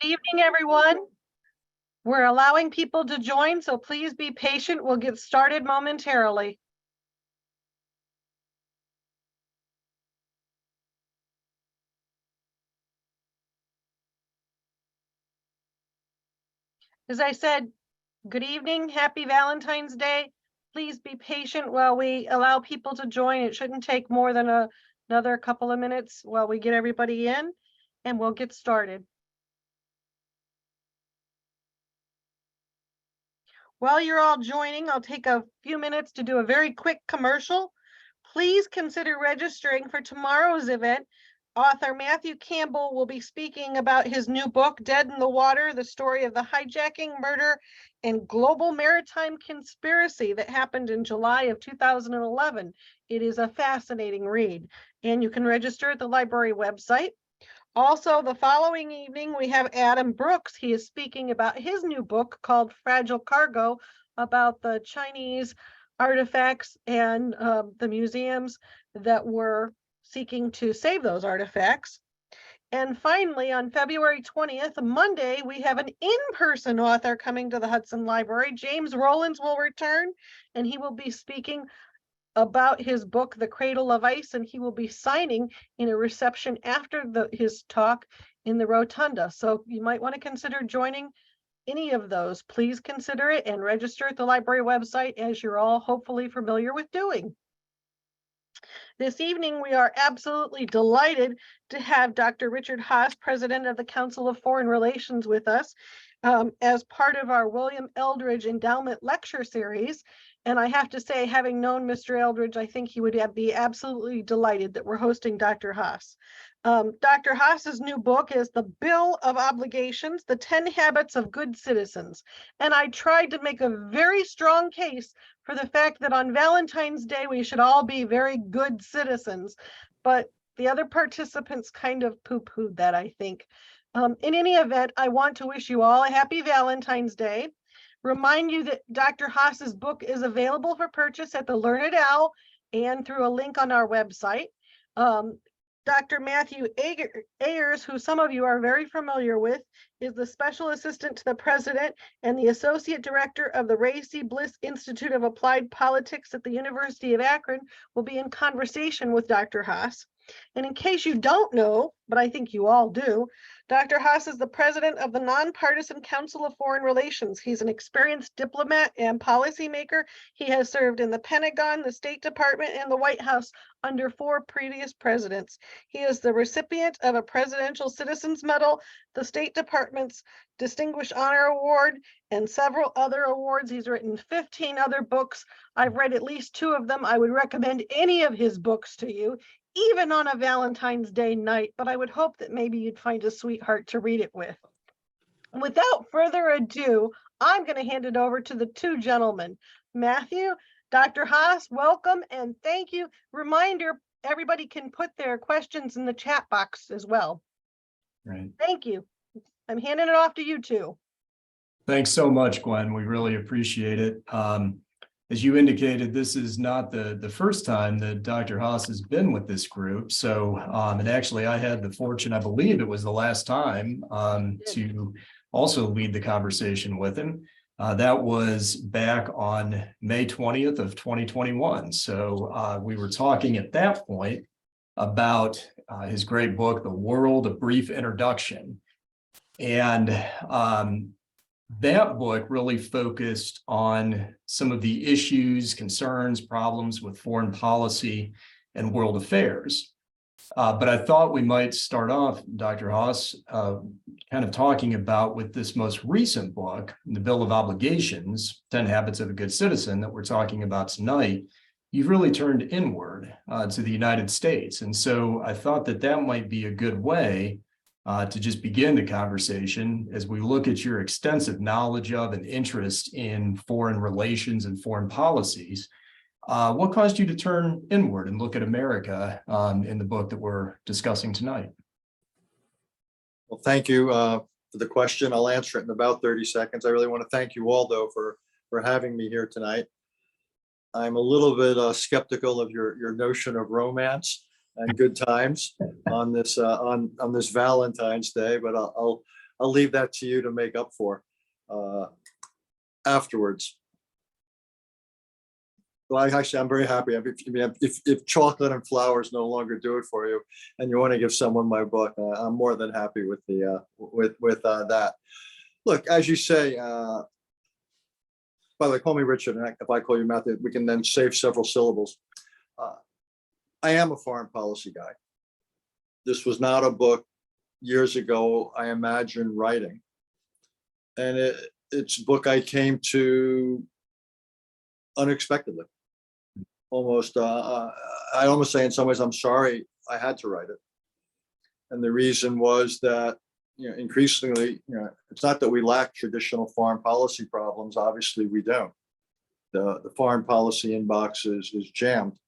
Good evening, everyone. We're allowing people to join, so please be patient. We'll get started momentarily. As I said, good evening, happy Valentine's Day. Please be patient while we allow people to join. It shouldn't take more than another couple of minutes while we get everybody in, and we'll get started. While you're all joining, I'll take a few minutes to do a very quick commercial. Please consider registering for tomorrow's event. Author Matthew Campbell will be speaking about his new book, Dead in the Water, the story of the hijacking, murder, and global maritime conspiracy that happened in July of 2011. It is a fascinating read, and you can register at the library website. Also, the following evening, we have Adam Brooks. He is speaking about his new book called Fragile Cargo, about the Chinese artifacts and the museums that were seeking to save those artifacts. And finally, on February 20th, Monday, we have an in-person author coming to the Hudson Library. James Rollins will return, and he will be speaking about his book, The Cradle of Ice, and he will be signing in a reception after his talk in the rotunda. So you might want to consider joining any of those. Please consider it and register at the library website, as you're all hopefully familiar with doing. This evening, we are absolutely delighted to have Dr. Richard Haass, President of the Council of Foreign Relations, with us as part of our William Eldridge Endowment Lecture Series. And I have to say, having known Mr. Eldridge, I think he would be absolutely delighted that we're hosting Dr. Haass. Dr. Haass's new book is The Bill of Obligations, The 10 Habits of Good Citizens. And I tried to make a very strong case for the fact that on Valentine's Day, we should all be very good citizens. But the other participants kind of poo-pooed that, I think. In any event, I want to wish you all a happy Valentine's Day. Remind you that Dr. Haass's book is available for purchase at the Learned Owl and through a link on our website. Dr. Matthew Ayers, who some of you are very familiar with, is the Special Assistant to the President and the Associate Director of the Ray C. Bliss Institute of Applied Politics at the University of Akron, will be in conversation with Dr. Haass. And in case you don't know, but I think you all do, Dr. Haass is the president of the Nonpartisan Council of Foreign Relations. He's an experienced diplomat and policymaker. He has served in the Pentagon, the State Department, and the White House under 4 previous presidents. He is the recipient of a Presidential Citizens Medal, the State Department's Distinguished Honor Award, and several other awards. He's written 15 other books. I've read at least 2 of them. I would recommend any of his books to you, even on a Valentine's Day night, but I would hope that maybe you'd find a sweetheart to read it with. Without further ado, I'm going to hand it over to the 2 gentlemen. Matthew, Dr. Haass, welcome and thank you. Reminder, everybody can put their questions in the chat box as well. Right. Thank you. I'm handing it off to you 2. Thanks so much, Gwen. We really appreciate it. As you indicated, this is not the first time that Dr. Haass has been with this group. So, and actually I had the fortune, I believe it was the last time, to also lead the conversation with him. That was back on May 20th of 2021. So we were talking at that point about his great book, The World, A Brief Introduction. And that book really focused on some of the issues, concerns, problems with foreign policy and world affairs. But I thought we might start off, Dr. Haass, kind of talking about with this most recent book, The Bill of Obligations, 10 Habits of a Good Citizen, that we're talking about tonight. You've really turned inward to the United States. And so I thought that that might be a good way to just begin the conversation as we look at your extensive knowledge of and interest in foreign relations and foreign policies. What caused you to turn inward and look at America in the book that we're discussing tonight? Well, thank you for the question. I'll answer it in about 30 seconds. I really want to thank you all, though, for having me here tonight. I'm a little bit skeptical of your notion of romance. and good times on this on this Valentine's Day, but I'll leave that to you to make up for afterwards. Well, I'm very happy. If chocolate and flowers no longer do it for you, and you want to give someone my book, I'm more than happy with the with that. Look, as you say, by the way, call me Richard, and if I call you Matthew, we can then save several syllables. I am a foreign policy guy. This was not a book years ago I imagined writing, and it's a book I came to unexpectedly. Almost, I almost say in some ways, I'm sorry I had to write it. And the reason was that, increasingly, it's not that we lack traditional foreign policy problems. Obviously, we don't. The foreign policy inbox is jammed.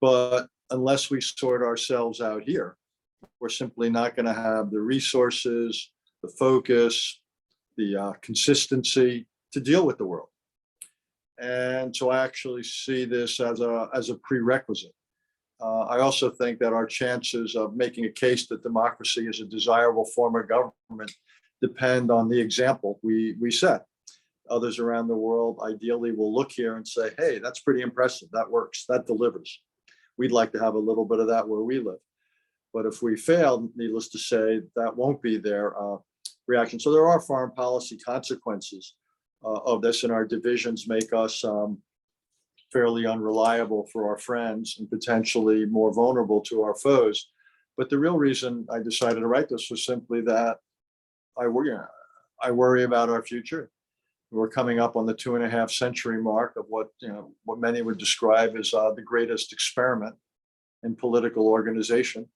But unless we sort ourselves out here, we're simply not going to have the resources, the focus, the consistency to deal with the world. And so I actually see this as a prerequisite. I also think that our chances of making a case that democracy is a desirable form of government depend on the example we set. Others around the world ideally will look here and say, hey, that's pretty impressive. That works. That delivers. We'd like to have a little bit of that where we live. But if we fail, needless to say, that won't be their reaction. So there are foreign policy consequences of this, and our divisions make us fairly unreliable for our friends and potentially more vulnerable to our foes. But the real reason I decided to write this was simply that I worry about our future. We're coming up on the 2.5 century mark of what many would describe as the greatest experiment in political organization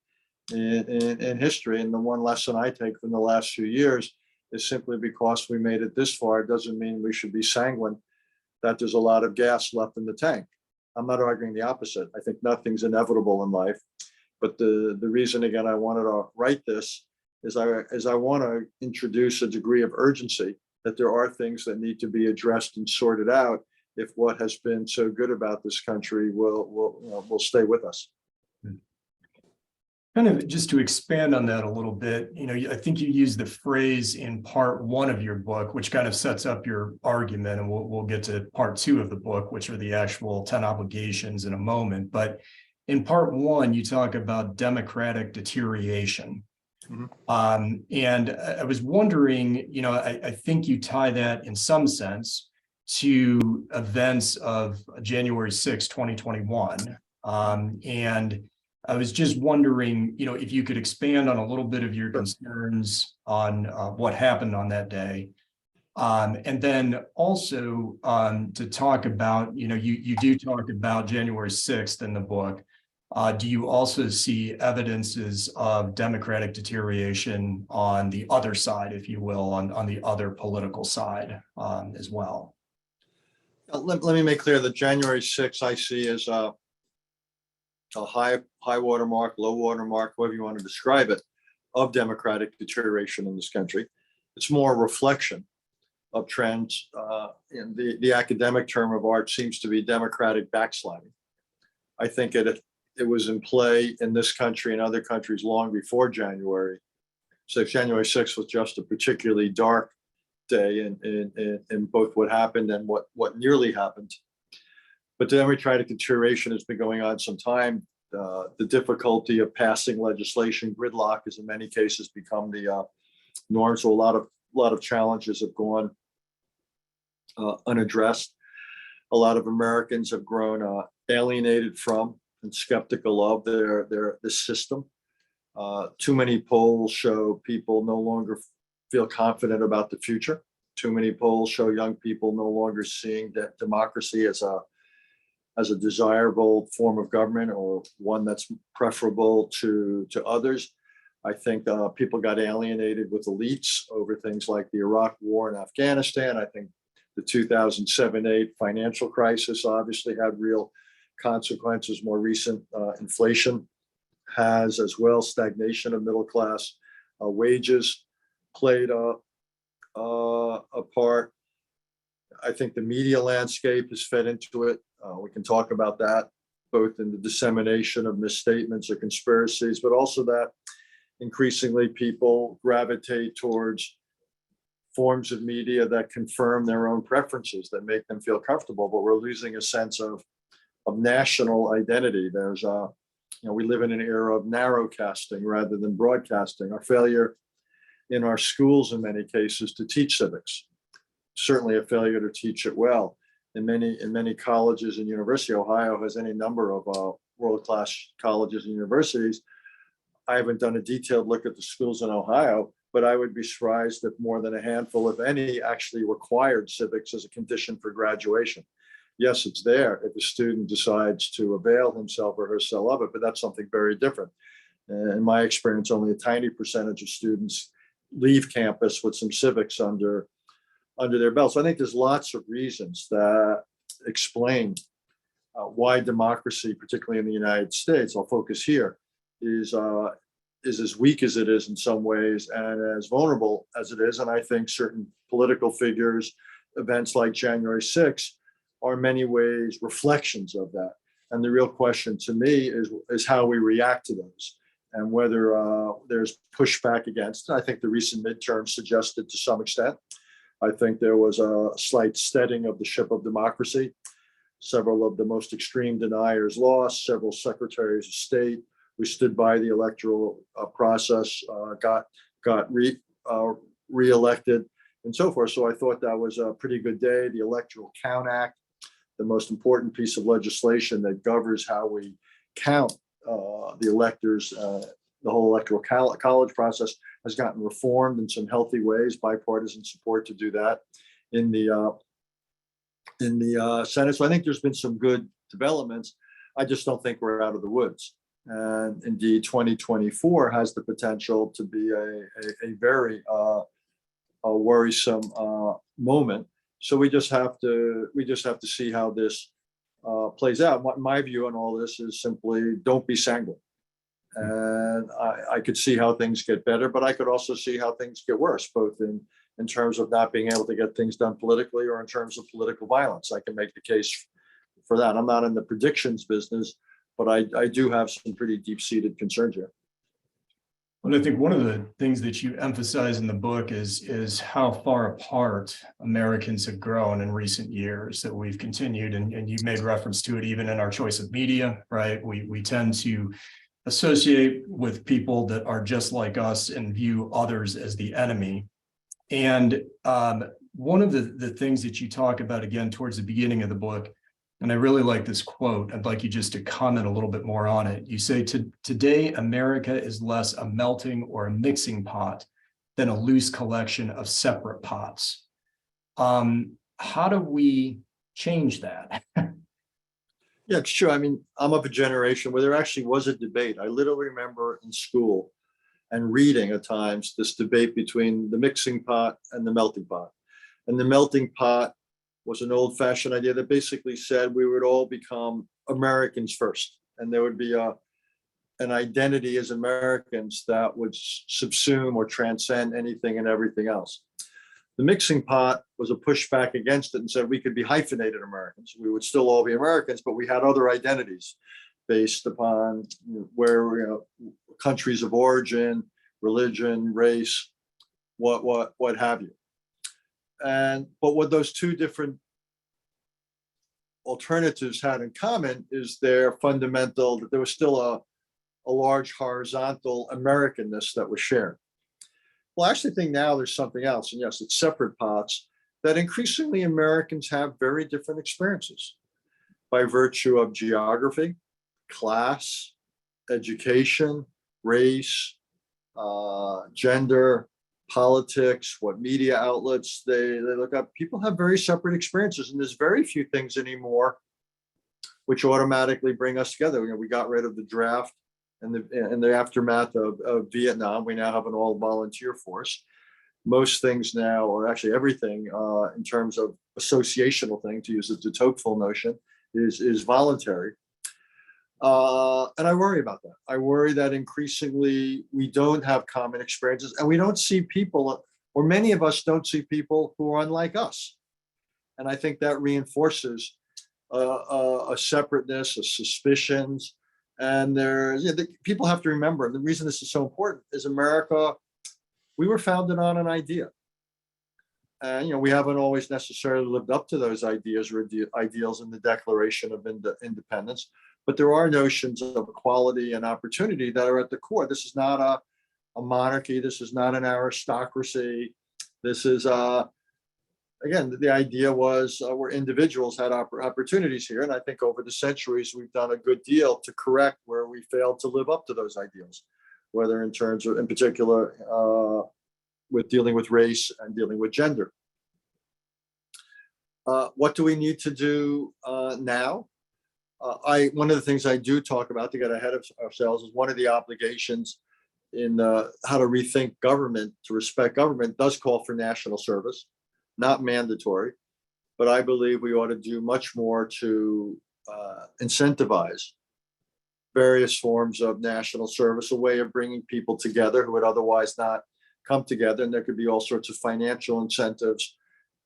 in history. And the one lesson I take from the last few years is simply because we made it this far, it doesn't mean we should be sanguine that there's a lot of gas left in the tank. I'm not arguing the opposite. I think nothing's inevitable in life. But the reason, again, I wanted to write this is I want to introduce a degree of urgency that there are things that need to be addressed and sorted out if what has been so good about this country will stay with us. Kind of just to expand on that a little bit, I think you used the phrase in part 1 of your book, which kind of sets up your argument, and we'll get to part 2 of the book, which are the actual 10 obligations in a moment. But in part 1, you talk about democratic deterioration. Mm-hmm. And I was wondering, I think you tie that in some sense to events of January 6, 2021. And I was just wondering, if you could expand on a little bit of your concerns on what happened on that day. And then also to talk about, you do talk about January 6th in the book. Do you also see evidences of democratic deterioration on the other side, if you will, on the other political side as well? Let me make clear that January 6th I see as a high watermark, low watermark, however you want to describe it, of democratic deterioration in this country. It's more a reflection of trends. And the academic term of art seems to be democratic backsliding. I think it was in play in this country and other countries long before January 6th. January 6th was just a particularly dark day in both what happened and what nearly happened. But the democratic deterioration has been going on some time. The difficulty of passing legislation, gridlock, has in many cases become the norm. So a lot of challenges have gone unaddressed. A lot of Americans have grown alienated from and skeptical of the system. Too many polls show people no longer feel confident about the future. Too many polls show young people no longer seeing that democracy as a desirable form of government or one that's preferable to others. I think people got alienated with elites over things like the Iraq War and Afghanistan. I think the 2007-8 financial crisis obviously had real consequences. More recent inflation has as well. Stagnation of middle class wages played a part. I think the media landscape has fed into it. We can talk about that. both in the dissemination of misstatements or conspiracies, but also that increasingly people gravitate towards forms of media that confirm their own preferences, that make them feel comfortable, but we're losing a sense of national identity. There's we live in an era of narrowcasting rather than broadcasting. Our failure in our schools in many cases to teach civics, certainly a failure to teach it well. In many colleges and universities, Ohio has any number of world-class colleges and universities. I haven't done a detailed look at the schools in Ohio, but I would be surprised if more than a handful, if any, actually required civics as a condition for graduation. Yes, it's there if a student decides to avail himself or herself of it, but that's something very different. In my experience, only a tiny percentage of students leave campus with some civics under their belt. So I think there's lots of reasons that explain why democracy, particularly in the United States, I'll focus here, is as weak as it is in some ways and as vulnerable as it is. And I think certain political figures, events like January 6th, are in many ways reflections of that. And the real question to me is how we react to those and whether there's pushback against it. I think the recent midterms suggested to some extent. I think there was a slight steadying of the ship of democracy. Several of the most extreme deniers lost, several secretaries of state who stood by the electoral process got re-elected and so forth. So I thought that was a pretty good day. The Electoral Count Act, the most important piece of legislation that governs how we count the electors, the whole electoral college process, has gotten reformed in some healthy ways, bipartisan support to do that in the Senate. So I think there's been some good developments. I just don't think we're out of the woods. And indeed, 2024 has the potential to be a very worrisome moment. So we just have to see how this plays out. My view on all this is simply don't be sanguine. And I could see how things get better, but I could also see how things get worse, both in terms of not being able to get things done politically or in terms of political violence. I can make the case for that. I'm not in the predictions business, but I do have some pretty deep-seated concerns here. Well, I think one of the things that you emphasize in the book is how far apart Americans have grown in recent years, that we've continued, and you made reference to it even in our choice of media, right? We tend to associate with people that are just like us and view others as the enemy. And one of the things that you talk about, again, towards the beginning of the book, and I really like this quote, I'd like you just to comment a little bit more on it. You say, today, America is less a melting or a mixing pot than a loose collection of separate pots. How do we change that? Yeah, it's true. I mean, I'm of a generation where there actually was a debate. I literally remember in school and reading at times this debate between the mixing pot and the melting pot. And the melting pot was an old-fashioned idea that basically said we would all become Americans first, and there would be an identity as Americans that would subsume or transcend anything and everything else. The mixing pot was a pushback against it and said we could be hyphenated Americans. We would still all be Americans, but we had other identities based upon where countries of origin, religion, race, what have you. But what those two different alternatives had in common is their fundamental, that there was still a large horizontal Americanness that was shared. Well, I actually think now there's something else, and yes, it's separate pots, that increasingly Americans have very different experiences by virtue of geography, class, education, race, gender, politics, what media outlets they look up. People have very separate experiences, and there's very few things anymore which automatically bring us together. We got rid of the draft and the aftermath of Vietnam. We now have an all-volunteer force. Most things now, or actually everything in terms of associational thing, to use the de Tocqueville notion, is voluntary. And I worry about that. I worry that increasingly we don't have common experiences, and we don't see people, or many of us don't see people who are unlike us. And I think that reinforces a separateness, a suspicions. And people have to remember, and the reason this is so important is America, we were founded on an idea. And, we haven't always necessarily lived up to those ideas or ideals in the Declaration of Independence, but there are notions of equality and opportunity that are at the core. This is not a monarchy. This is not an aristocracy. This is, again, the idea was where individuals had opportunities here. And I think over the centuries, we've done a good deal to correct where we failed to live up to those ideals, whether in terms of, in particular, with dealing with race and dealing with gender. What do we need to do now? One of the things I do talk about to get ahead of ourselves is one of the obligations in how to rethink government, to respect government, does call for national service, not mandatory, but I believe we ought to do much more to incentivize various forms of national service, a way of bringing people together who would otherwise not come together. And there could be all sorts of financial incentives,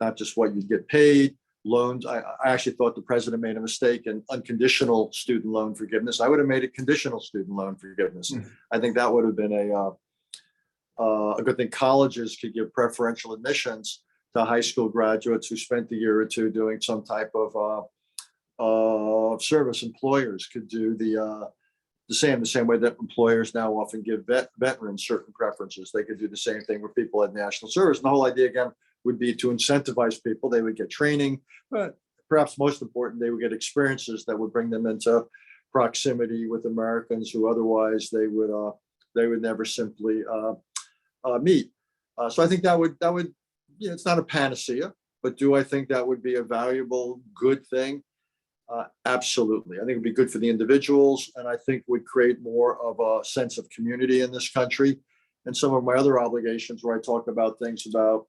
not just what you get paid, loans. I actually thought the president made a mistake in unconditional student loan forgiveness. I would have made it conditional student loan forgiveness. I think that would have been a good thing. Colleges could give preferential admissions to high school graduates who spent a year or two doing some type of service. Employers could do the same way that employers now often give veterans certain preferences. They could do the same thing with people at national service. And the whole idea, again, would be to incentivize people. They would get training, but perhaps most important, they would get experiences that would bring them into proximity with Americans who otherwise they would never simply meet. So I think that would it's not a panacea, but do I think that would be a valuable, good thing? Absolutely. I think it'd be good for the individuals, and I think would create more of a sense of community in this country. And some of my other obligations where I talk about things about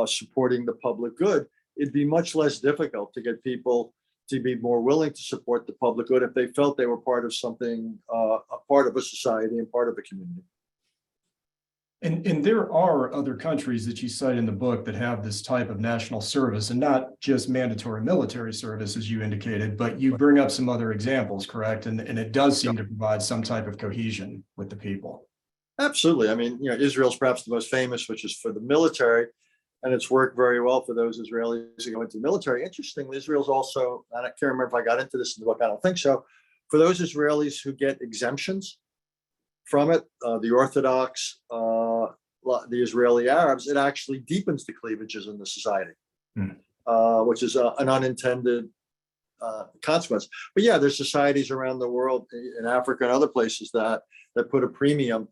supporting the public good, it'd be much less difficult to get people to be more willing to support the public good if they felt they were part of something, a part of a society and part of a community. And there are other countries that you cite in the book that have this type of national service, and not just mandatory military service, as you indicated, but you bring up some other examples, correct? And it does seem to provide some type of cohesion with the people. Absolutely. I mean, Israel's perhaps the most famous, which is for the military, and it's worked very well for those Israelis who go into the military. Interestingly, Israel's also, I can't remember if I got into this in the book, I don't think so, for those Israelis who get exemptions from it, the Orthodox, the Israeli Arabs, it actually deepens the cleavages in the society, which is an unintended consequence. But yeah, there's societies around the world, in Africa and other places, that put a premium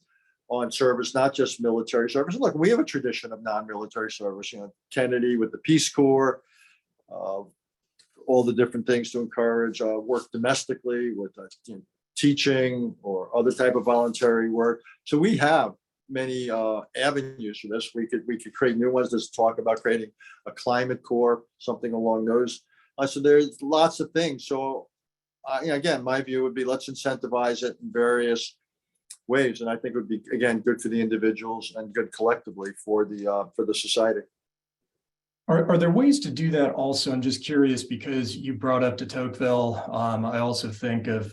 on service, not just military service. Look, we have a tradition of non-military service. Kennedy with the Peace Corps, all the different things to encourage work domestically with teaching or other type of voluntary work. So we have many avenues for this. We could create new ones. There's talk about creating a climate corps, something along those. So there's lots of things. So again, my view would be let's incentivize it in various ways, and I think it would be, again, good for the individuals and good collectively for the society. Are there ways to do that also? I'm just curious because you brought up de Tocqueville. I also think of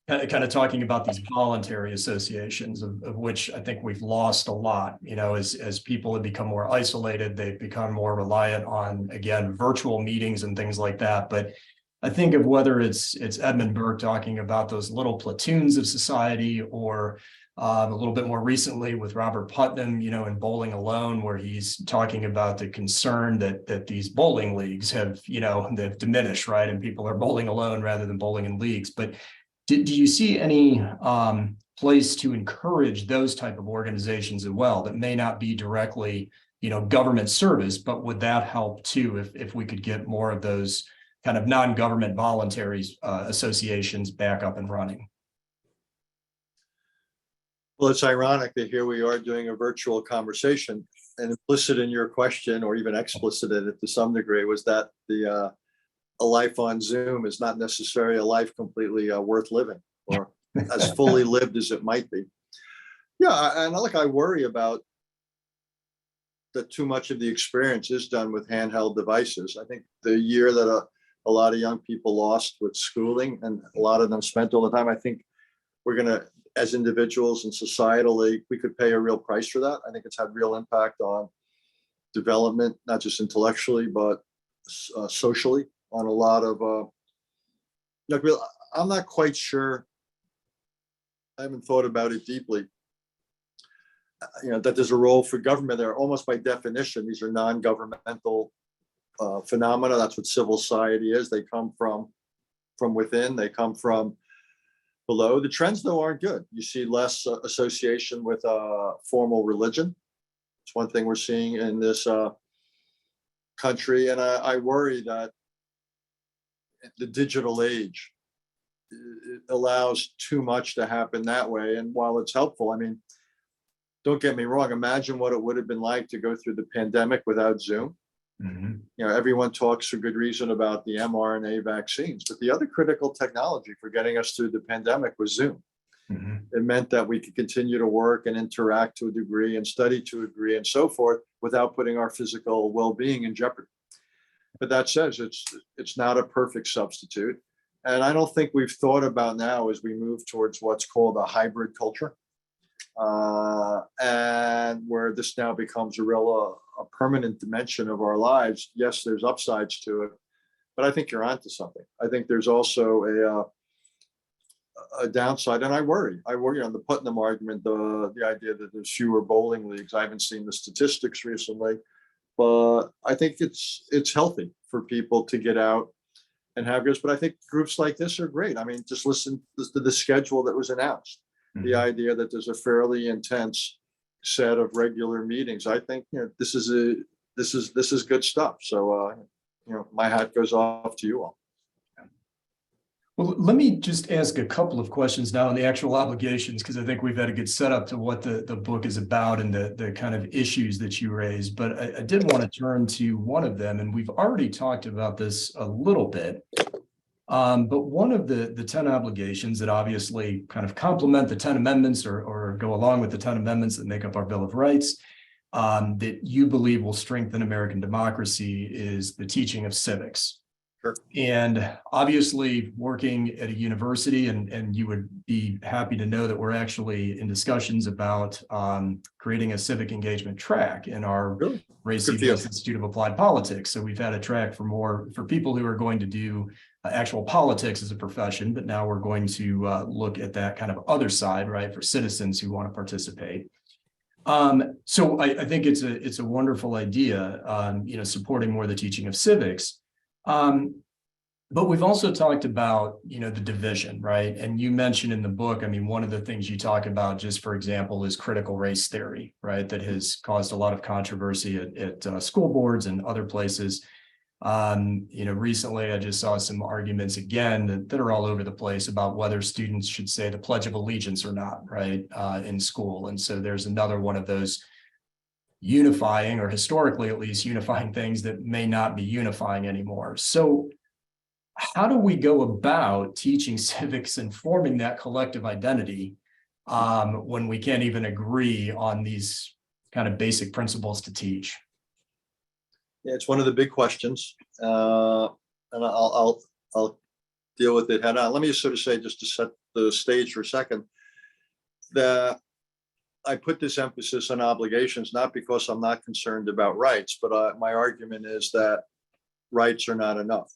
kind of talking about these voluntary associations, of which I think we've lost a lot. As people have become more isolated, they've become more reliant on, again, virtual meetings and things like that. But I think of whether it's Edmund Burke talking about those little platoons of society, or a little bit more recently with Robert Putnam, in Bowling Alone, where he's talking about the concern that these bowling leagues have, they've diminished, right? And people are bowling alone rather than bowling in leagues. But do you see any place to encourage those type of organizations as well that may not be directly, government service, but would that help too if we could get more of those kind of non-government voluntary associations back up and running? Well, it's ironic that here we are doing a virtual conversation, and implicit in your question, or even explicit in it to some degree, was that a life on Zoom is not necessarily a life completely worth living, or as fully lived as it might be. Yeah, and I worry about that too much of the experience is done with handheld devices. I think the year that a lot of young people lost with schooling, and a lot of them spent all the time. I think we're going to, as individuals and societally, we could pay a real price for that. I think it's had real impact on development, not just intellectually, but socially, on a lot of, I'm not quite sure. I haven't thought about it deeply. That there's a role for government there. Almost by definition, these are non-governmental phenomena. That's what civil society is. They come from within. They come from below. The trends, though, aren't good. You see less association with formal religion. It's one thing we're seeing in this country, and I worry that the digital age, it allows too much to happen that way. And while it's helpful, I mean, don't get me wrong, imagine what it would have been like to go through the pandemic without Zoom. Mhm. Everyone talks for good reason about the mRNA vaccines, but the other critical technology for getting us through the pandemic was Zoom. Mhm. It meant that we could continue to work and interact to a degree and study to a degree and so forth without putting our physical well-being in jeopardy. But that says it's not a perfect substitute. And I don't think we've thought about now as we move towards what's called a hybrid culture, and where this now becomes a real a permanent dimension of our lives. Yes, there's upsides to it, but I think you're onto something. I think there's also a downside, and I worry on the Putnam argument, the idea that there's fewer bowling leagues. I haven't seen the statistics recently, but I think it's healthy for people to get out and have groups. But I think groups like this are great. I mean, just listen to the schedule that was announced. The idea that there's a fairly intense set of regular meetings. I think this is good stuff. So my hat goes off to you all. Well, let me just ask a couple of questions now on the actual obligations, because I think we've had a good setup to what the book is about and the kind of issues that you raised. But I did want to turn to one of them, and we've already talked about this a little bit. But one of the 10 obligations that obviously kind of complement the 10 amendments or go along with the 10 amendments that make up our Bill of Rights, that you believe will strengthen American democracy is the teaching of civics. Sure. And obviously working at a university, and you would be happy to know that we're actually in discussions about creating a civic engagement track in our Race CVS Institute of Applied Politics. So we've had a track for people who are going to do actual politics as a profession, but now we're going to look at that kind of other side, right, for citizens who want to participate. So I think it's a wonderful idea, supporting more the teaching of civics. But we've also talked about, the division, right? And you mentioned in the book, I mean, one of the things you talk about, just for example, is critical race theory, right? That has caused a lot of controversy at school boards and other places. Recently I just saw some arguments again that are all over the place about whether students should say the Pledge of Allegiance or not, right, in school. And so there's another one of those unifying, or historically at least unifying, things that may not be unifying anymore. So how do we go about teaching civics and forming that collective identity when we can't even agree on these kind of basic principles to teach? Yeah, it's one of the big questions, and I'll deal with it head on. Let me just sort of say, just to set the stage for a second, that I put this emphasis on obligations not because I'm not concerned about rights, but my argument is that rights are not enough.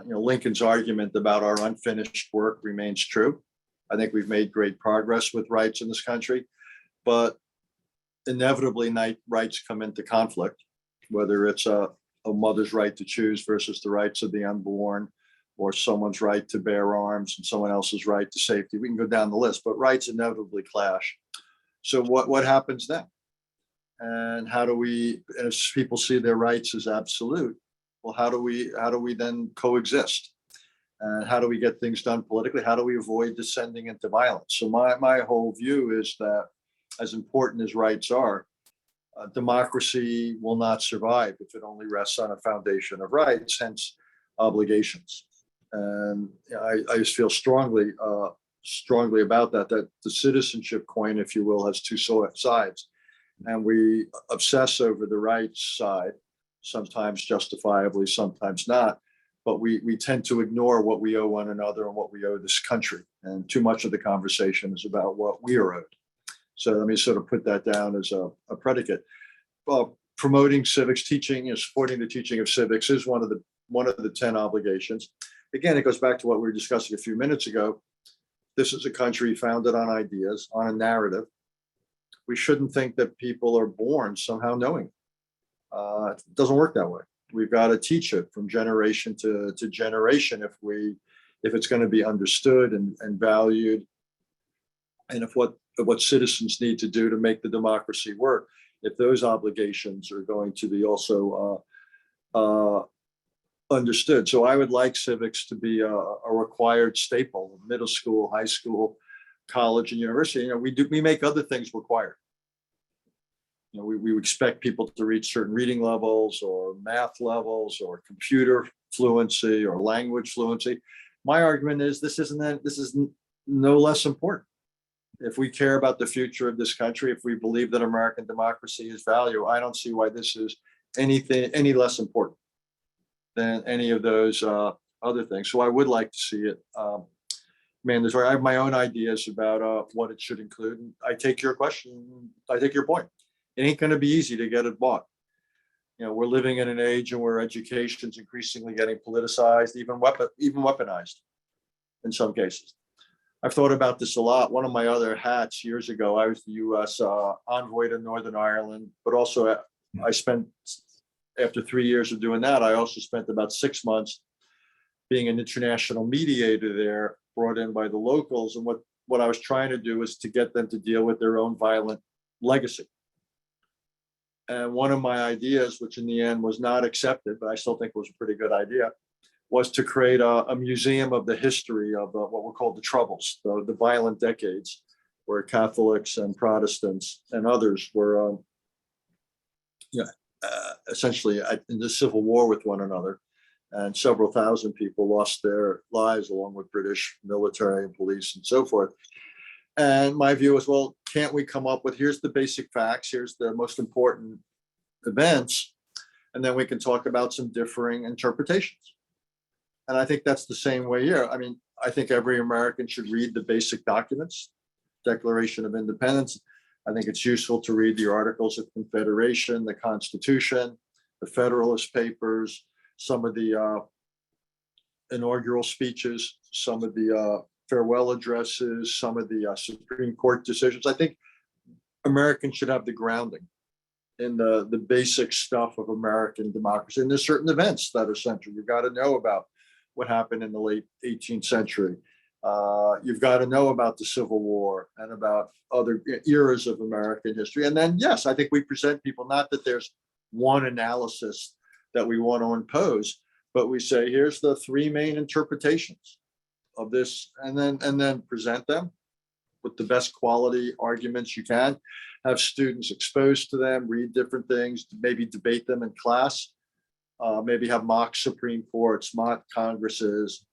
Lincoln's argument about our unfinished work remains true. I think we've made great progress with rights in this country, but inevitably rights come into conflict, whether it's a mother's right to choose versus the rights of the unborn, or someone's right to bear arms and someone else's right to safety. We can go down the list, but rights inevitably clash. So what happens then? And how do we, as people see their rights as absolute, well, how do we then coexist? And how do we get things done politically? How do we avoid descending into violence? So my whole view is that, as important as rights are, democracy will not survive if it only rests on a foundation of rights, hence obligations. And I just feel strongly about that the citizenship coin, if you will, has two sides. And we obsess over the rights side, sometimes justifiably, sometimes not. but we tend to ignore what we owe one another and what we owe this country. And too much of the conversation is about what we are owed. So let me sort of put that down as a predicate. Promoting civics teaching and supporting the teaching of civics is one of the 10 obligations. Again, it goes back to what we were discussing a few minutes ago. This is a country founded on ideas, on a narrative. We shouldn't think that people are born somehow knowing. It doesn't work that way. We've got to teach it from generation to generation if it's going to be understood and valued, and if what citizens need to do to make the democracy work, if those obligations are going to be also understood. So I would like civics to be a required staple of middle school, high school, college, and university. We make other things required. We expect people to reach certain reading levels or math levels or computer fluency or language fluency. My argument is this is no less important. If we care about the future of this country, if we believe that American democracy is value, I don't see why this is any less important than any of those other things. So I would like to see it mandatory. I have my own ideas about what it should include. And I take your question. I take your point. It ain't going to be easy to get it bought. We're living in an age where education is increasingly getting politicized, even weaponized in some cases. I've thought about this a lot. One of my other hats years ago, I was the U.S. envoy to Northern Ireland, but also I spent, after 3 years of doing that, I also spent about 6 months being an international mediator there, brought in by the locals. And what I was trying to do was to get them to deal with their own violent legacy. And one of my ideas, which in the end was not accepted, but I still think was a pretty good idea, was to create a museum of the history of what were called the Troubles, the violent decades, where Catholics and Protestants and others were essentially in the civil war with one another. And several thousand people lost their lives along with British military and police and so forth. And my view is, well, can't we come up with, here's the basic facts, here's the most important events, and then we can talk about some differing interpretations. And I think that's the same way here. I mean, I think every American should read the basic documents, Declaration of Independence. I think it's useful to read the Articles of Confederation, the Constitution, the Federalist Papers, some of the inaugural speeches, some of the farewell addresses, some of the Supreme Court decisions. I think Americans should have the grounding in the basic stuff of American democracy. And there's certain events that are central. You've got to know about what happened in the late 18th century. You've got to know about the Civil War and about other eras of American history. And then, yes, I think we present people, not that there's one analysis that we want to impose, but we say, here's the three main interpretations of this, and then present them with the best quality arguments you can, have students exposed to them, read different things, maybe debate them in class, maybe have mock Supreme Courts, mock Congresses,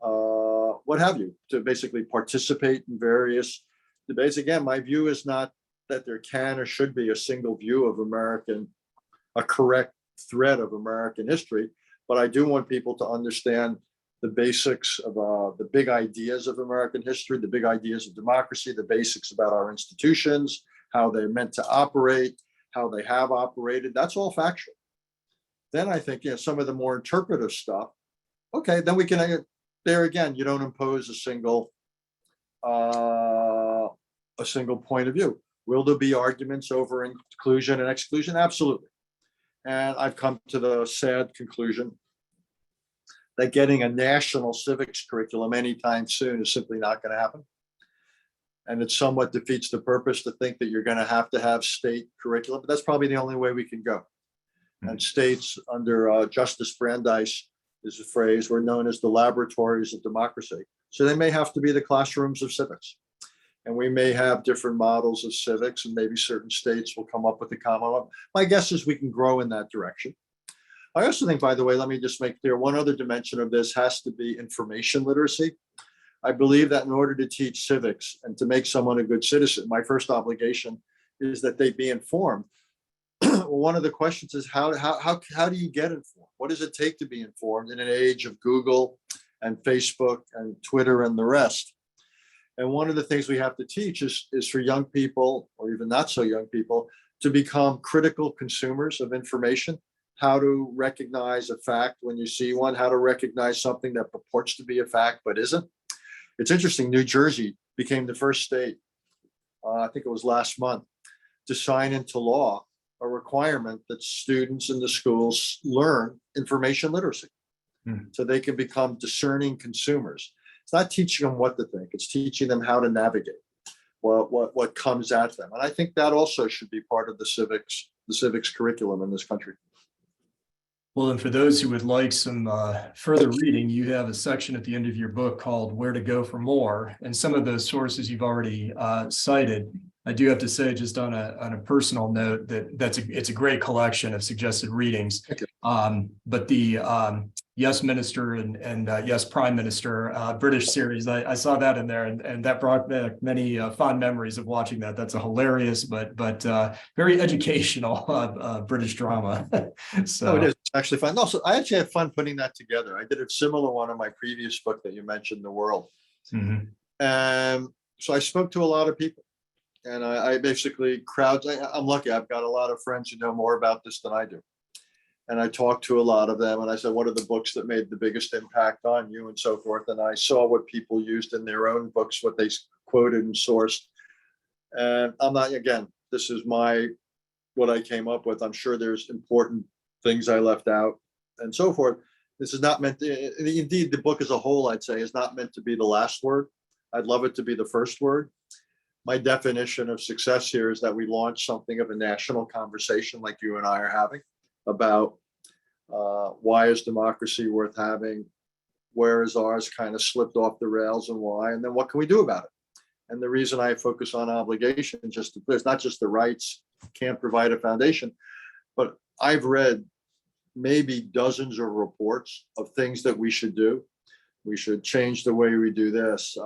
what have you, to basically participate in various debates. Again, my view is not that there can or should be a single view of a correct thread of American history, but I do want people to understand the basics of the big ideas of American history, the big ideas of democracy, the basics about our institutions, how they're meant to operate, how they have operated. That's all factual. Then I think, some of the more interpretive stuff, okay, then we can, there again, you don't impose a single point of view. Will there be arguments over inclusion and exclusion? Absolutely. And I've come to the sad conclusion that getting a national civics curriculum anytime soon is simply not going to happen. And it somewhat defeats the purpose to think that you're going to have state curriculum, but that's probably the only way we can go. And states under Justice Brandeis is a phrase, were known as the laboratories of democracy. So they may have to be the classrooms of civics. And we may have different models of civics, and maybe certain states will come up with a common one. My guess is we can grow in that direction. I also think, by the way, let me just make clear, one other dimension of this has to be information literacy. I believe that in order to teach civics and to make someone a good citizen, my first obligation is that they be informed. Well, one of the questions is how do you get informed? What does it take to be informed in an age of Google and Facebook and Twitter and the rest? And one of the things we have to teach is for young people, or even not so young people, to become critical consumers of information, how to recognize a fact when you see one, how to recognize something that purports to be a fact but isn't. It's interesting, New Jersey became the first state, I think it was last month, to sign into law a requirement that students in the schools learn information literacy so they can become discerning consumers. It's not teaching them what to think, it's teaching them how to navigate what comes at them. And I think that also should be part of the civics curriculum in this country. Well, and for those who would like some further reading, you have a section at the end of your book called Where to Go for More. And some of those sources you've already cited. I do have to say, just on a personal note, that it's a great collection of suggested readings. But the Yes Minister and Yes Prime Minister British series, I saw that in there, and that brought back many fond memories of watching that. That's a hilarious but very educational British drama. So it is actually fun. No, so I actually had fun putting that together. I did a similar one in my previous book that you mentioned, The World. So I spoke to a lot of people. And I basically I'm lucky. I've got a lot of friends who know more about this than I do. And I talked to a lot of them and I said, what are the books that made the biggest impact on you and so forth? And I saw what people used in their own books, what they quoted and sourced. And I'm not, again, this is what I came up with. I'm sure there's important things I left out and so forth. This is not meant to, indeed, the book as a whole, I'd say, is not meant to be the last word. I'd love it to be the first word. My definition of success here is that we launch something of a national conversation like you and I are having about why is democracy worth having, where is ours kind of slipped off the rails and why, and then what can we do about it? And the reason I focus on obligation, there's not just the rights, can't provide a foundation, but I've read maybe dozens of reports of things that we should do. We should change the way we do this.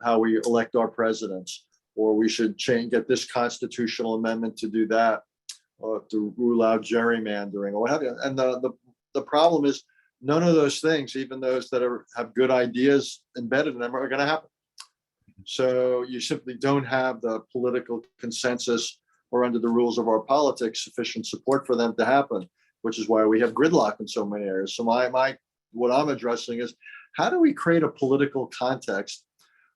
How we elect our presidents, or we should get this constitutional amendment to do that, or to rule out gerrymandering, or what have you. And the problem is none of those things, even those that have good ideas embedded in them, are going to happen. So you simply don't have the political consensus, or under the rules of our politics, sufficient support for them to happen, which is why we have gridlock in so many areas. So what I'm addressing is, how do we create a political context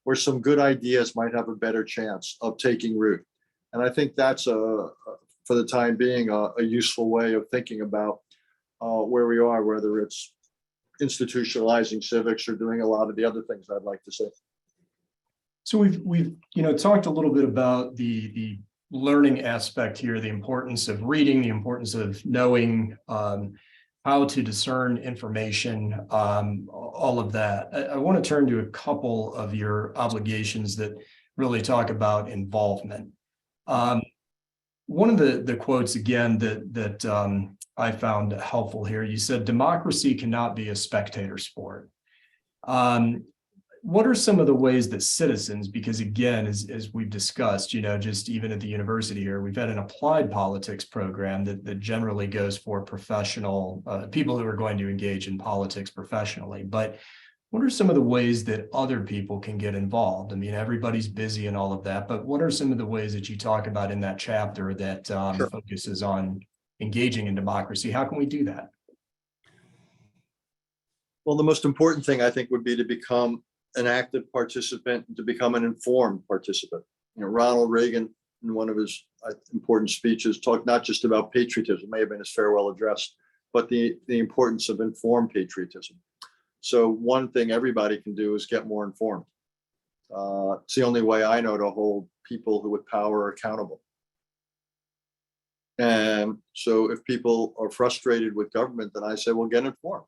where some good ideas might have a better chance of taking root? And I think that's for the time being, a useful way of thinking about where we are, whether it's institutionalizing civics or doing a lot of the other things I'd like to say. So we've talked a little bit about the learning aspect here, the importance of reading, the importance of knowing how to discern information, all of that. I want to turn to a couple of your obligations that really talk about involvement. One of the quotes, again, that I found helpful here, you said, democracy cannot be a spectator sport. What are some of the ways that citizens, because again, as we've discussed, just even at the university here, we've had an applied politics program that generally goes for professional people who are going to engage in politics professionally. But what are some of the ways that other people can get involved? I mean, everybody's busy and all of that, but what are some of the ways that you talk about in that chapter that Sure. focuses on engaging in democracy? How can we do that? Well, the most important thing, I think, would be to become an active participant, to become an informed participant. Ronald Reagan, in one of his important speeches, talked not just about patriotism, may have been his farewell address, but the importance of informed patriotism. So one thing everybody can do is get more informed. It's the only way I know to hold people who with power accountable. And so if people are frustrated with government, then I say, well, get informed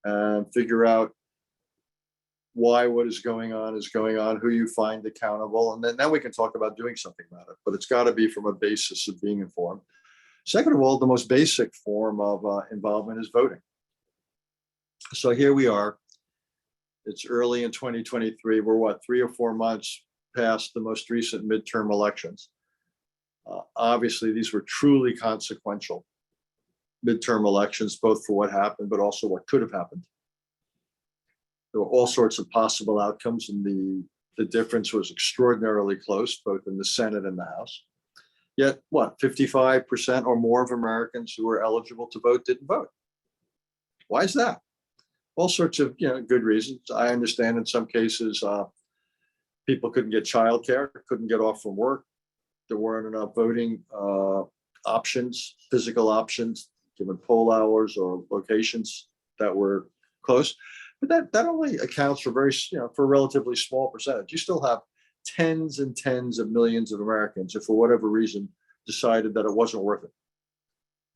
and figure out why what is going on, who you find accountable, and then we can talk about doing something about it. But it's got to be from a basis of being informed. Second of all, the most basic form of involvement is voting. So here we are. It's early in 2023. We're 3 or 4 months past the most recent midterm elections. Obviously, these were truly consequential midterm elections, both for what happened, but also what could have happened. There were all sorts of possible outcomes, and the difference was extraordinarily close, both in the Senate and the House. Yet, what, 55% or more of Americans who were eligible to vote didn't vote. Why is that? All sorts of good reasons. I understand in some cases people couldn't get childcare, couldn't get off from work. There weren't enough voting options, physical options, given poll hours or locations that were close. But that only accounts for for a relatively small percentage. You still have tens and tens of millions of Americans who, for whatever reason, decided that it wasn't worth it.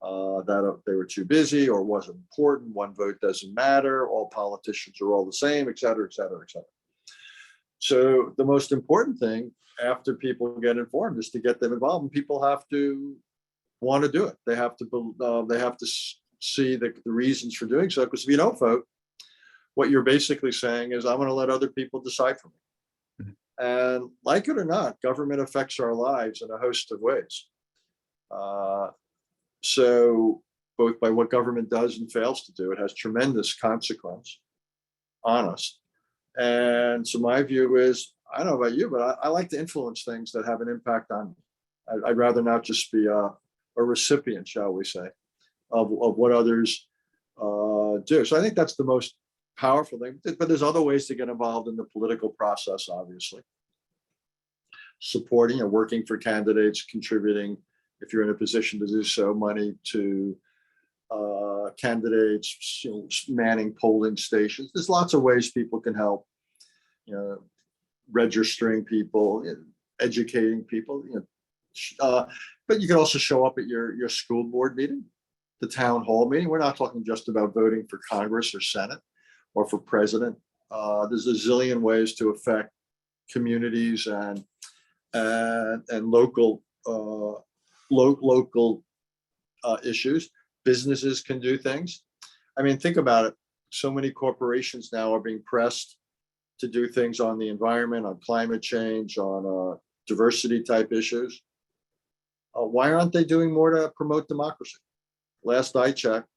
That they were too busy or wasn't important. One vote doesn't matter. All politicians are all the same, et cetera, et cetera, et cetera. So the most important thing after people get informed is to get them involved, and people have to want to do it. They have to see the reasons for doing so. Because if you don't vote, what you're basically saying is, I'm going to let other people decide for me. Mm-hmm. And like it or not, government affects our lives in a host of ways. So both by what government does and fails to do, it has tremendous consequence on us. And so my view is, I don't know about you, but I like to influence things that have an impact on me. I'd rather not just be a recipient, shall we say, of what others do. So I think that's the most powerful thing. But there's other ways to get involved in the political process, obviously. Supporting and working for candidates, contributing, if you're in a position to do so, money to candidates, manning polling stations. There's lots of ways people can help, registering people, educating people, but you can also show up at your school board meeting, the town hall meeting. We're not talking just about voting for Congress or Senate or for president. There's a zillion ways to affect communities and local issues. Businesses can do things. I mean, think about it. So many corporations now are being pressed to do things on the environment, on climate change, on diversity type issues. Why aren't they doing more to promote democracy? Last I checked,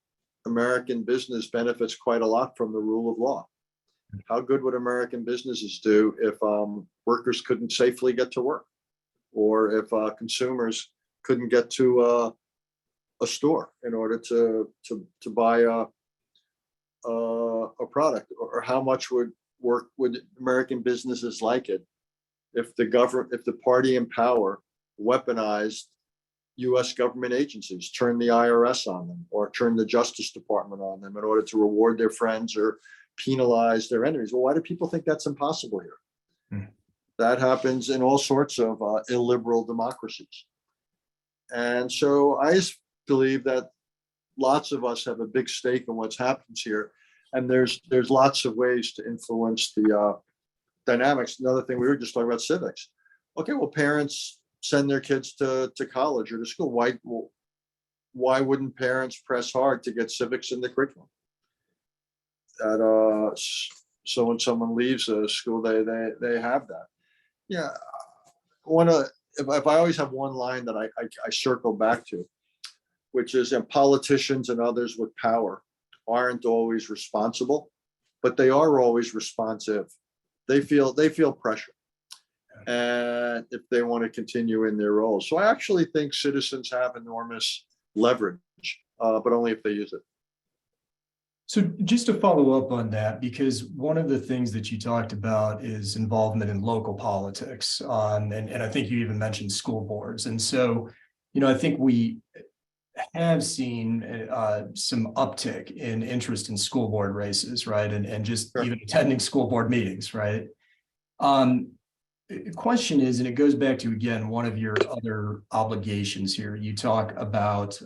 American business benefits quite a lot from the rule of law. How good would American businesses do if workers couldn't safely get to work, or if consumers couldn't get to a store in order to buy a product? Or how much would American businesses like it if the party in power weaponized U.S. government agencies, turned the IRS on them, or turned the Justice Department on them in order to reward their friends or penalize their enemies? Well, why do people think that's impossible here? Mm. That happens in all sorts of illiberal democracies. And so I just believe that lots of us have a big stake in what happens here. And there's lots of ways to influence the dynamics. Another thing, we were just talking about civics. Okay, well, parents send their kids to college or to school. Why wouldn't parents press hard to get civics in the curriculum? So when someone leaves a school, they have that. Yeah, if I always have one line that I circle back to, which is, politicians and others with power aren't always responsible, but they are always responsive. They feel pressure, and if they want to continue in their roles. So I actually think citizens have enormous leverage, but only if they use it. So just to follow up on that, because one of the things that you talked about is involvement in local politics, and I think you even mentioned school boards. And so, I think we have seen some uptick in interest in school board races, right? And just Sure. Even attending school board meetings, right? The question is, and it goes back to, again, one of your other obligations here. You talk about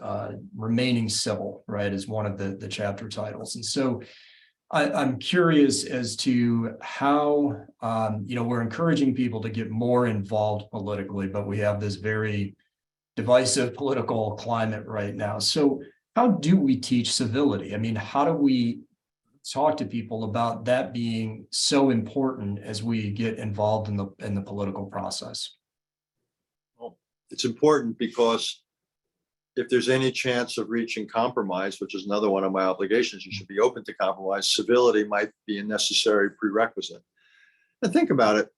remaining civil, right, as one of the chapter titles. And so I'm curious as to how, we're encouraging people to get more involved politically, but we have this very divisive political climate right now. So how do we teach civility? I mean, how do we talk to people about that being so important as we get involved in the political process? Well, it's important because if there's any chance of reaching compromise, which is another one of my obligations, you should be open to compromise. Civility might be a necessary prerequisite. And think about it.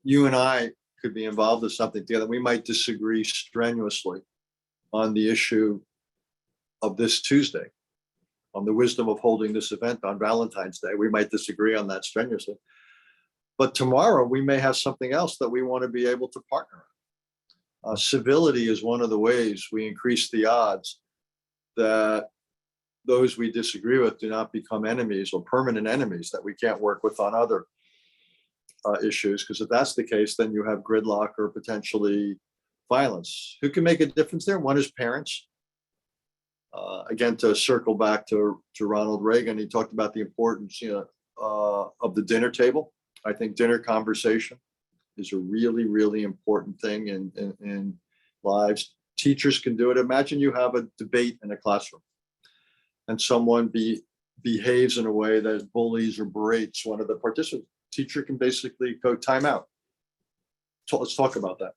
You and I could be involved in something together. We might disagree strenuously on the issue of this Tuesday, on the wisdom of holding this event on Valentine's Day. We might disagree on that strenuously. But tomorrow we may have something else that we want to be able to partner on. Civility is one of the ways we increase the odds that those we disagree with do not become enemies or permanent enemies that we can't work with on other issues. Because if that's the case, then you have gridlock or potentially violence. Who can make a difference there? One is parents. Again, to circle back to Ronald Reagan, he talked about the importance, of the dinner table. I think dinner conversation is a really, really important thing in lives. Teachers can do it. Imagine you have a debate in a classroom and someone behaves in a way that bullies or berates one of the participants. Teacher can basically go time out. So let's talk about that.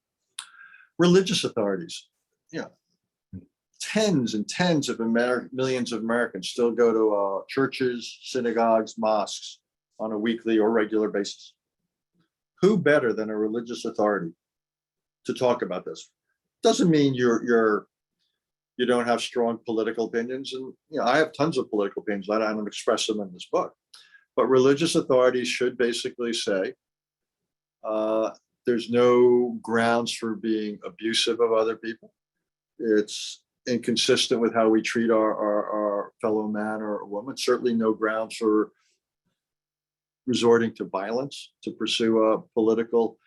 Religious authorities, tens and tens of millions of Americans still go to churches, synagogues, mosques on a weekly or regular basis. Who better than a religious authority to talk about this? Doesn't mean you don't have strong political opinions, and I have tons of political opinions. I don't express them in this book, but religious authorities should basically say there's no grounds for being abusive of other people. It's inconsistent with how we treat our fellow man or woman. Certainly no grounds for resorting to violence to pursue a political.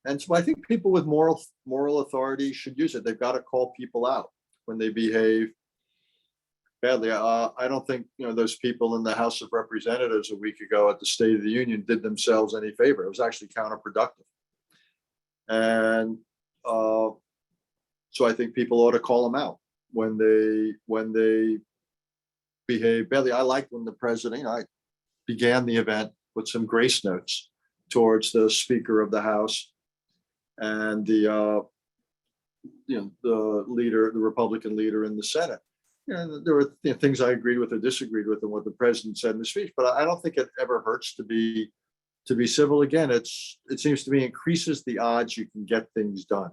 And so I think people with moral authority should use it. They've got to call people out when they behave badly. I don't think those people in the House of Representatives a week ago at the State of the Union did themselves any favor. It was actually counterproductive. And so I think people ought to call them out when they behave badly. I liked when the president, I began the event with some grace notes towards the Speaker of the House and the leader, the Republican leader in the Senate. There were things I agreed with or disagreed with in what the president said in the speech, but I don't think it ever hurts to be civil. Again, it seems to me increases the odds you can get things done.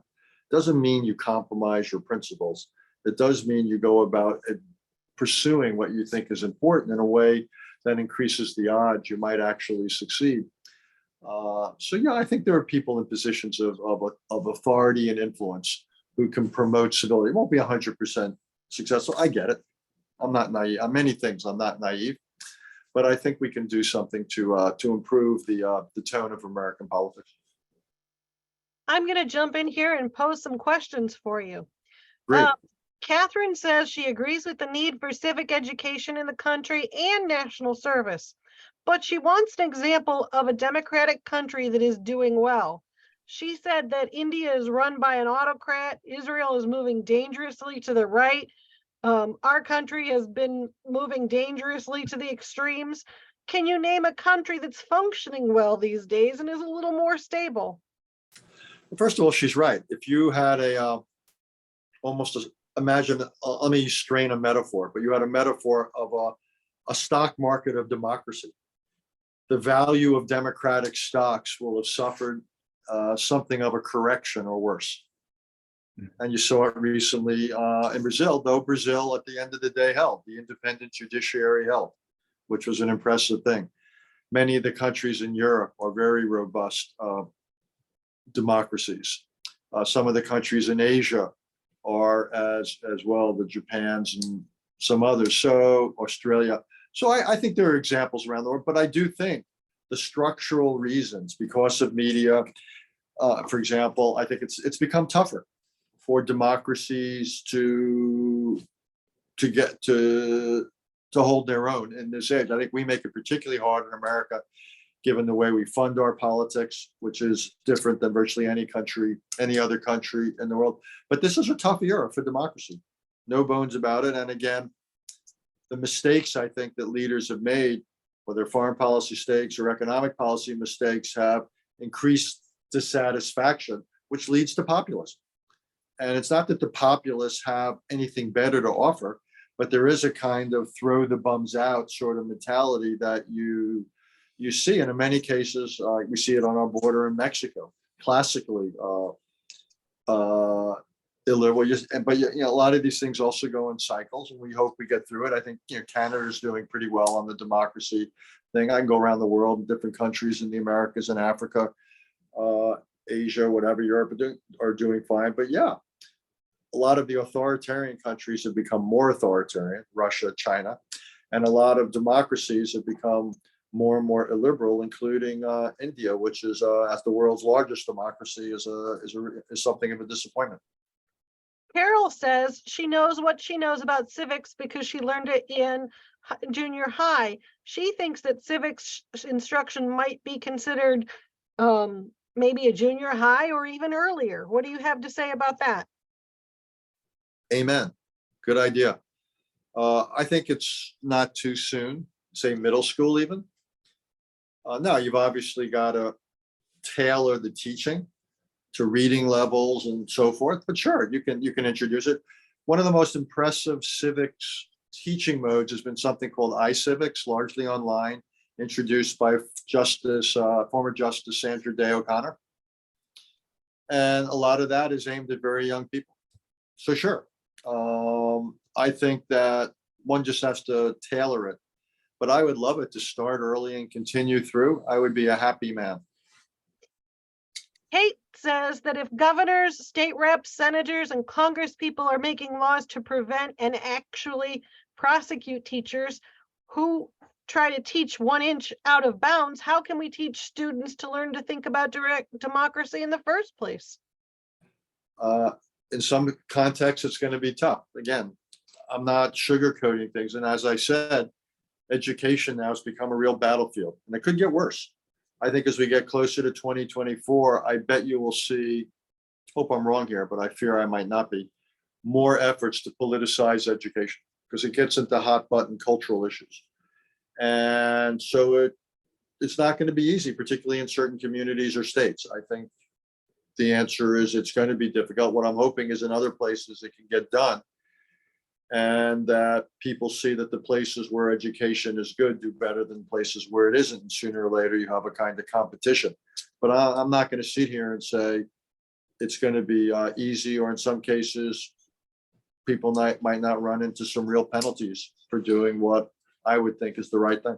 Doesn't mean you compromise your principles. It does mean you go about pursuing what you think is important in a way that increases the odds you might actually succeed. I think there are people in positions of authority and influence who can promote civility. It won't be 100% successful. I get it. I'm not naive. On many things, I'm not naive, but I think we can do something to improve the tone of American politics. I'm going to jump in here and pose some questions for you. Great. Catherine says she agrees with the need for civic education in the country and national service, but she wants an example of a democratic country that is doing well. She said that India is run by an autocrat. Israel is moving dangerously to the right. Our country has been moving dangerously to the extremes. Can you name a country that's functioning well these days and is a little more stable? First of all, she's right. If you had imagine, let me strain a metaphor, but you had a metaphor of a stock market of democracy. The value of democratic stocks will have suffered something of a correction or worse. And you saw it recently in Brazil, though Brazil at the end of the day held, the independent judiciary held, which was an impressive thing. Many of the countries in Europe are very robust democracies. Some of the countries in Asia are as well, the Japans and some others, so Australia. So I think there are examples around the world, but I do think the structural reasons, because of media, for example, I think it's become tougher for democracies to hold their own in this age. I think we make it particularly hard in America, given the way we fund our politics, which is different than virtually any other country in the world. But this is a tough era for democracy, no bones about it. And again, the mistakes I think that leaders have made, whether foreign policy mistakes or economic policy mistakes, have increased dissatisfaction, which leads to populism. And it's not that the populists have anything better to offer, but there is a kind of throw the bums out sort of mentality that you see. And in many cases, we see it on our border in Mexico, classically illiberal. But a lot of these things also go in cycles, and we hope we get through it. I think Canada is doing pretty well on the democracy thing. I can go around the world in different countries in the Americas and Africa, Asia, whatever, Europe are doing fine. But yeah, a lot of the authoritarian countries have become more authoritarian, Russia, China, and a lot of democracies have become more and more illiberal, including India, which is as the world's largest democracy, is something of a disappointment. Peril says she knows what she knows about civics because she learned it in junior high. She thinks that civics instruction might be considered maybe a junior high or even earlier. What do you have to say about that? Amen. Good idea. I think it's not too soon, say middle school even. Now, you've obviously got to tailor the teaching to reading levels and so forth, but sure, you can introduce it. One of the most impressive civics teaching modes has been something called iCivics, largely online, introduced by former Justice Sandra Day O'Connor. And a lot of that is aimed at very young people. So sure, I think that one just has to tailor it, but I would love it to start early and continue through. I would be a happy man. Kate says that if governors, state reps, senators, and Congress people are making laws to prevent and actually prosecute teachers who try to teach 1 inch out of bounds, how can we teach students to learn to think about direct democracy in the first place? In some contexts, it's going to be tough. Again, I'm not sugarcoating things. And as I said, education now has become a real battlefield, and it could get worse. I think as we get closer to 2024, I bet you will see, hope I'm wrong here, but I fear I might not be, more efforts to politicize education because it gets into hot button cultural issues. And so it's not going to be easy, particularly in certain communities or states. I think the answer is it's going to be difficult. What I'm hoping is in other places it can get done, and that people see that the places where education is good do better than places where it isn't. And sooner or later, you have a kind of competition. But I'm not going to sit here and say it's going to be easy, or in some cases, people might not run into some real penalties for doing what I would think is the right thing.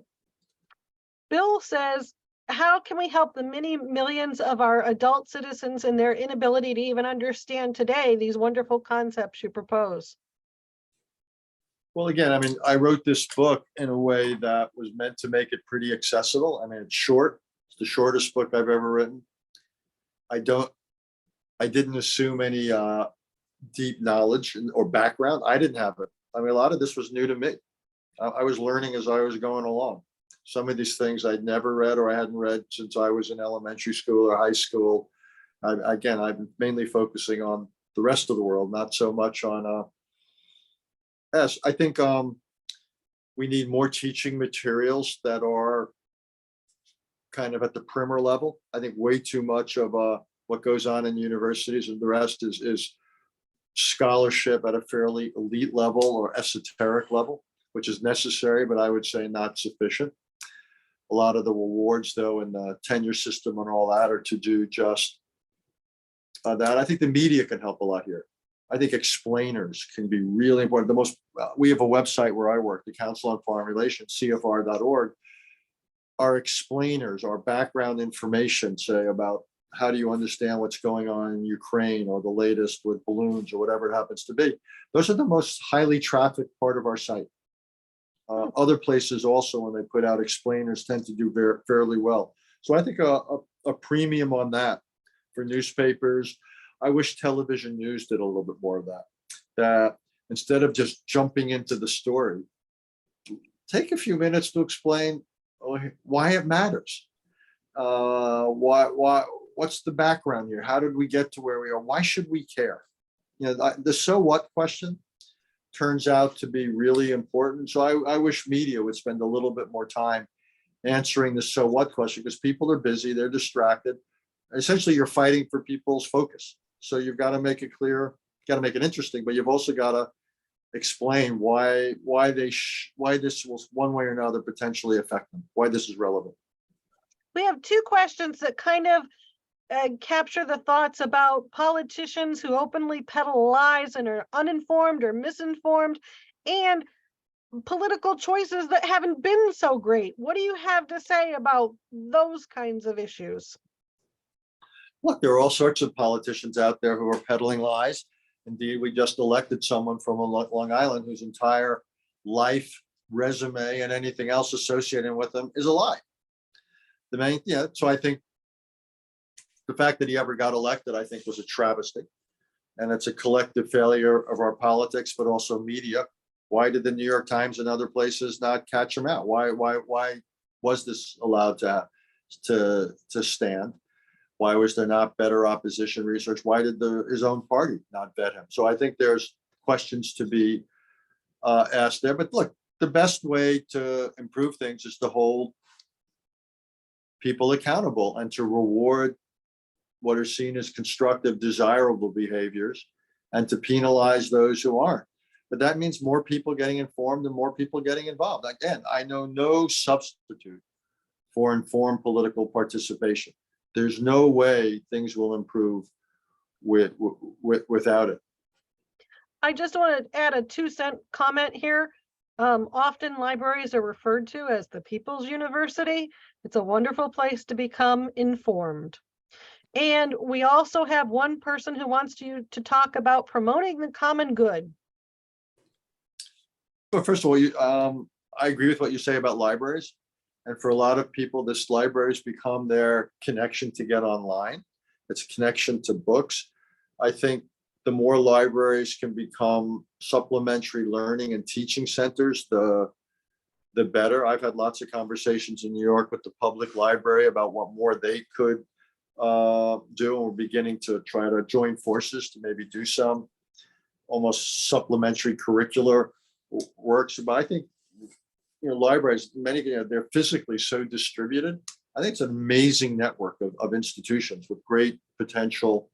Bill says, how can we help the many millions of our adult citizens in their inability to even understand today these wonderful concepts you propose? Well, again, I mean, I wrote this book in a way that was meant to make it pretty accessible. I mean, it's short. It's the shortest book I've ever written. I didn't assume any deep knowledge or background. I didn't have it. I mean, a lot of this was new to me. I was learning as I was going along. Some of these things I'd never read or I hadn't read since I was in elementary school or high school. Again, I'm mainly focusing on the rest of the world, not so much on yes, I think we need more teaching materials that are kind of at the primer level. I think way too much of what goes on in universities and the rest is scholarship at a fairly elite level or esoteric level, which is necessary, but I would say not sufficient. A lot of the awards, though, in the tenure system and all that are to do just that. I think the media can help a lot here. I think explainers can be really important. We have a website where I work, the Council on Foreign Relations, CFR.org. Our explainers, our background information, say about how do you understand what's going on in Ukraine or the latest with balloons or whatever it happens to be. Those are the most highly trafficked part of our site. Other places also, when they put out explainers, tend to do fairly well. So I think a premium on that for newspapers. I wish television news did a little bit more of that. That instead of just jumping into the story, take a few minutes to explain why it matters. What's the background here? How did we get to where we are? Why should we care? The so what question turns out to be really important. So I wish media would spend a little bit more time answering the so what question, because people are busy, they're distracted. Essentially, you're fighting for people's focus. So you've got to make it clear got to make it interesting, but you've also got to explain why this will one way or another potentially affect them, why this is relevant. We have two questions that kind of capture the thoughts about politicians who openly peddle lies and are uninformed or misinformed, and political choices that haven't been so great. What do you have to say about those kinds of issues? Look, there are all sorts of politicians out there who are peddling lies. Indeed, we just elected someone from Long Island whose entire life, resume, and anything else associated with them is a lie. So I think the fact that he ever got elected, I think, was a travesty. And it's a collective failure of our politics, but also media. Why did the New York Times and other places not catch him out? Why was this allowed to stand? Why was there not better opposition research? Why did his own party not vet him? So I think there's questions to be asked there. But look, the best way to improve things is to hold people accountable and to reward what are seen as constructive, desirable behaviors, and to penalize those who aren't. But that means more people getting informed and more people getting involved. Again, I know no substitute for informed political participation. There's no way things will improve without it. I just want to add a 2-cent comment here. Often libraries are referred to as the People's University. It's a wonderful place to become informed. And we also have one person who wants to talk about promoting the common good. Well, first of all, I agree with what you say about libraries. And for a lot of people, this libraries become their connection to get online. It's a connection to books. I think the more libraries can become supplementary learning and teaching centers, the better. I've had lots of conversations in New York with the public library about what more they could do. And we're beginning to try to join forces to maybe do some almost supplementary curricular works. But I think, libraries, many, they're physically so distributed. I think it's an amazing network of institutions with great potential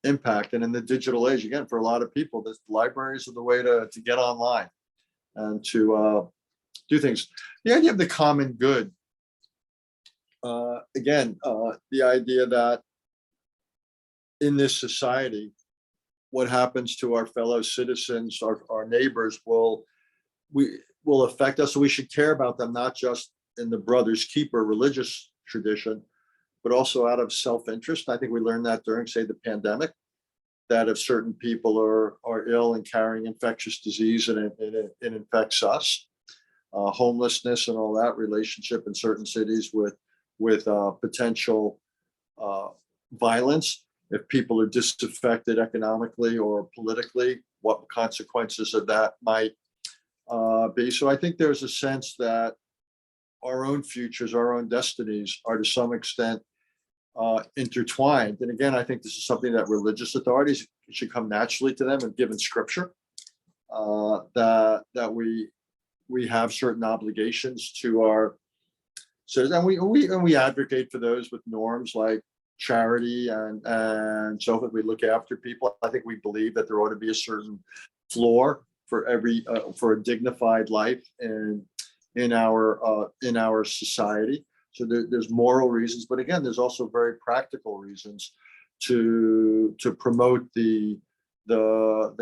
impact. And in the digital age, again, for a lot of people, the libraries are the way to get online and to do things. The idea of the common good, the idea that in this society, what happens to our fellow citizens, our neighbors will affect us. So we should care about them, not just in the brother's keeper religious tradition, but also out of self-interest. I think we learned that during, say, the pandemic, that if certain people are ill and carrying infectious disease and it infects us, homelessness and all that, relationship in certain cities with potential violence. If people are disaffected economically or politically, what consequences of that might be. So I think there's a sense that our own futures, our own destinies are to some extent intertwined. And again, I think this is something that religious authorities should come naturally to them, and given scripture, that we have certain obligations to our citizens, and we advocate for those with norms like charity and so forth. We look after people. I think we believe that there ought to be a certain floor for for a dignified life in our society. So there's moral reasons, but again, there's also very practical reasons to promote the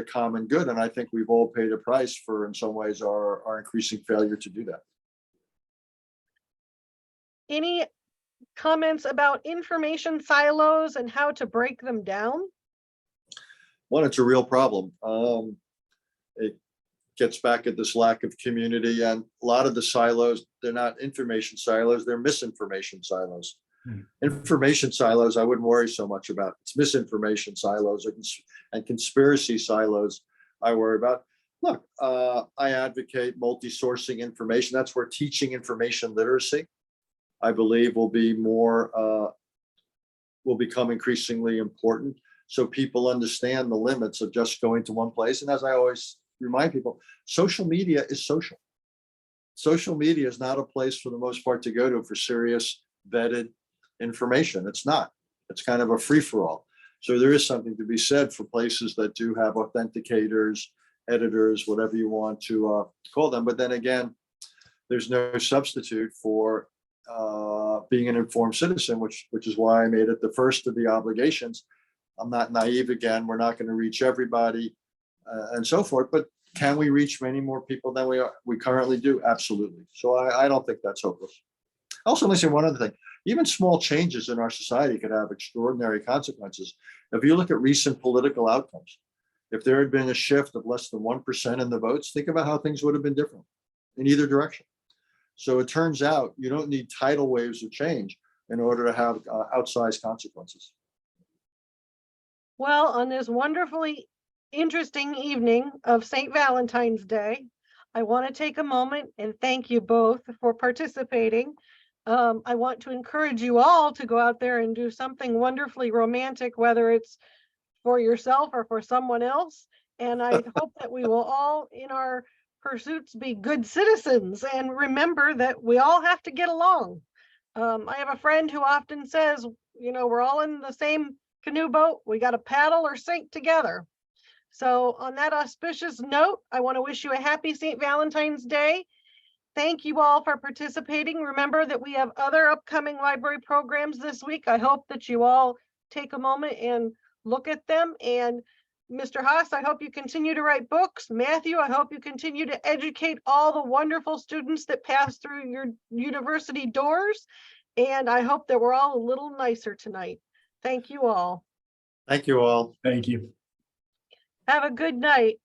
common good. And I think we've all paid a price for, in some ways, our increasing failure to do that. Any comments about information silos and how to break them down? One, it's a real problem. It gets back at this lack of community, and a lot of the silos, they're not information silos, they're misinformation silos. Information silos, I wouldn't worry so much about. It's misinformation silos and conspiracy silos I worry about. Look, I advocate multi-sourcing information. That's where teaching information literacy, I believe, will become increasingly important, so people understand the limits of just going to one place. And as I always remind people, social media is social. Social media is not a place, for the most part, to go to for serious vetted information. It's not. It's kind of a free-for-all. So there is something to be said for places that do have authenticators, editors, whatever you want to call them. But then again, there's no substitute for being an informed citizen, which is why I made it the first of the obligations. I'm not naive again. We're not going to reach everybody and so forth, but can we reach many more people than we currently do? Absolutely. So I don't think that's hopeless. Also, let me say one other thing. Even small changes in our society could have extraordinary consequences. If you look at recent political outcomes, if there had been a shift of less than 1% in the votes, think about how things would have been different in either direction. So it turns out you don't need tidal waves of change in order to have outsized consequences. Well, on this wonderfully interesting evening of St. Valentine's Day, I want to take a moment and thank you both for participating. I want to encourage you all to go out there and do something wonderfully romantic, whether it's for yourself or for someone else. And I hope that we will all, in our pursuits, be good citizens and remember that we all have to get along. I have a friend who often says, we're all in the same canoe boat. We got to paddle or sink together. So on that auspicious note, I want to wish you a happy St. Valentine's Day. Thank you all for participating. Remember that we have other upcoming library programs this week. I hope that you all take a moment and look at them. And Mr. Haass, I hope you continue to write books. Matthew, I hope you continue to educate all the wonderful students that pass through your university doors. And I hope that we're all a little nicer tonight. Thank you all. Thank you all. Thank you. Have a good night.